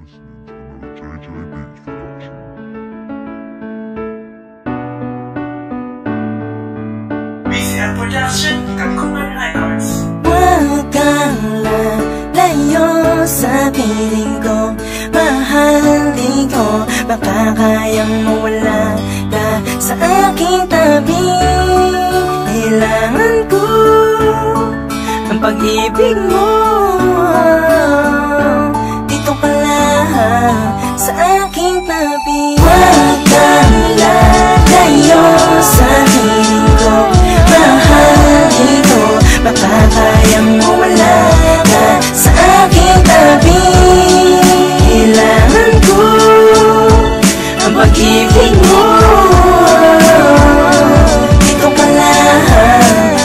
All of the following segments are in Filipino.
BCM Production, Kangkungan Records. Huwag kang lalayo sa piling ko, mahalin ko. Baka kayang mawala ka sa aking tabi. Kailangan ko ang pag-ibig mo. Dito ka lang sa aking tabi. Huwag kang lalayo sa piling ko, mahalin ko. Baka kayang mawala ka sa aking tabi. Kailangan ko ang pag-ibig mo. Dito ka lang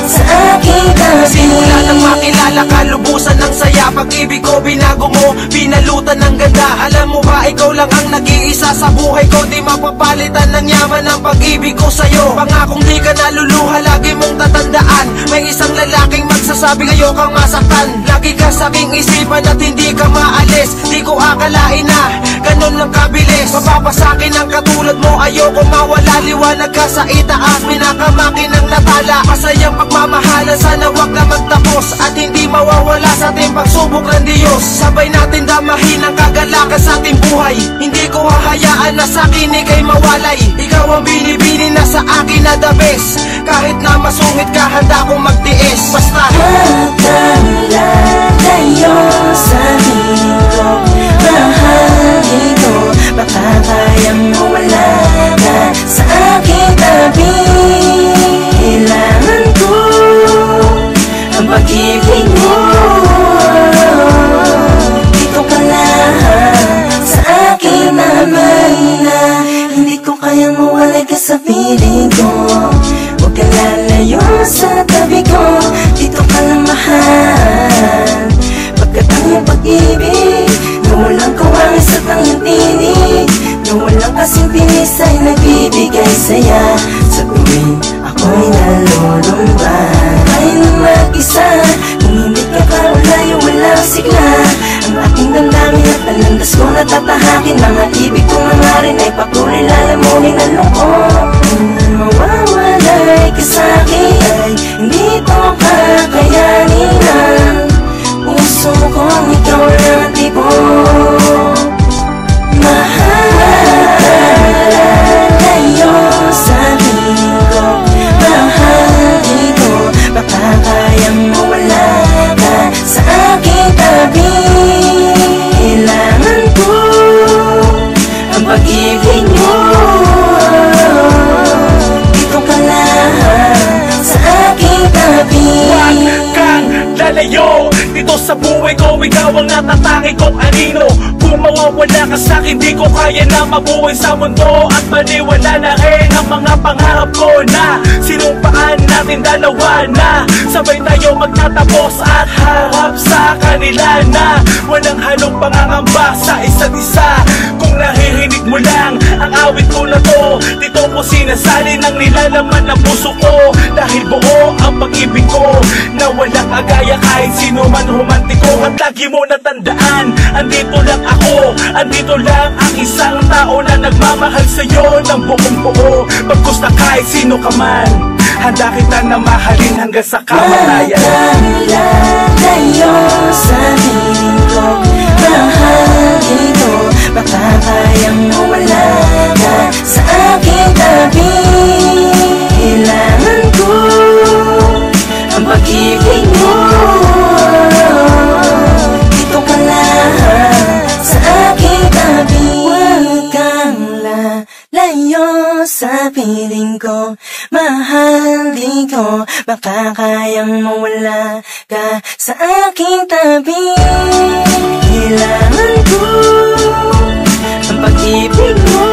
sa aking tabi. Simula nang makilala ka, lubusan ng saya. Pag-ibig ko binago mo, pinalutan ng ganda. Alam mo ba, ikaw lang ang nag-iisa sa buhay ko. Di mapapalitan ng yaman ang pag-ibig ko sa'yo. Pangakong di ka naluluha, lagi mong tatandaan. May isang lalaking magsasabing ayaw kang masaktan. Lagi ka sa aking isipan at hindi ka maalis. Di ko akalain na ganun lang kabilis. Mapapasakin ang katulad mo, ayoko mawala. Liwanag ka sa itaas, pinakamakin ng natala. Masayang pagmamahalan, sana wag na magtapos. At hindi mawawala sa ating pagsubok ng Diyos. Sabay natin damahin ang kagalakan sa ating buhay. Hindi ko hahayaan na sa akin ika'y mawalay. Ikaw ang binibini na sa akin na the best. Kahit na masungit ka, handa kong magtiis. Basta huwag kang lalayo sa piling ko, mahalin ko. Baka kayang mawala ka sa aking tabi. Kailangan ko ang pag-ibig mo. Dito ka lang sa aking tabi. Hindi ko kayang mawalay ka sa piling ko. Huwag ka lalayo sa tabi ko. Dito ka lang mahal. Pagkat ang iyong pag-ibig na walang kawangis at ang iyong tinig, na walang kasing pinis ay nagbibigay saya. Sa tuwing ako'y nalulumba, kaya na mag-isa. Kung hindi ka kaulayo, walang sigla. Ang aking damdamin at talandas ko natatahakin. Mga ibig kong nangarin ay pakulay lalamunin ang lungkot. Kung mawawalay ka sa'kin ay hindi ko kakayanin. Ang puso kong ikaw lang ang tipo. Mahalayo sa piling ko, mahalin ko. Baka kayang mawala ka sa aking tabi. Kailangan ko ang pag-ibig mo. Dito ka lang sa aking tabi. Huwag kang lalayo dito sa buhay ko. Ikaw ang natatangi kong anino. Kung mawawala ka sa'kin, di ko kaya na mabuhay sa mundo. At maniwala na rin ang mga pangarap ko na sinumpaan natin dalawa na sabay tayo magtatapos at harap sa kanila na walang halong pangangamba sa isa't isa. Kung naririnig mo lang ang awit ko na to, dito ko sinasali ng nilalaman ng puso ko. Dahil buo ang pag-ibig ko na walang agaya kahit sino man humantiko. At lagi mo natandaan, andito lang ako, andito lang ang isang tao na nagmamahal sa'yo ng buong buo. Pagkus na kahit sino ka man, handa kita na mahalin hanggang sa kamatayan. Huwag kang lalayo sa piling ko, mahalin ko. Baka kayang mawala ka sa aking tabi. Kailangan ko ang pag-ibig mo. Dito ka lang sa aking tabi. Huwag kang lalayo sa piling ko, mahalin ko. Baka kayang mawala ka sa aking tabi. Kailangan ko ang pag-ibig mo.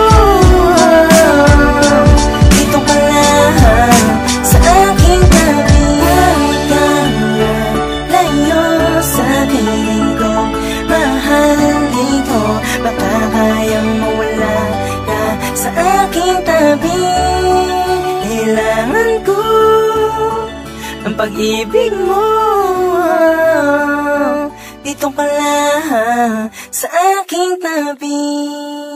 Dito ka lang sa aking tabi. Huwag kang lalayo sa piling ko, mahalin ko. Baka kayang mawala ka sa aking tabi. Kailangan ko ang pag-ibig mo. dito ka lang sa aking tabi.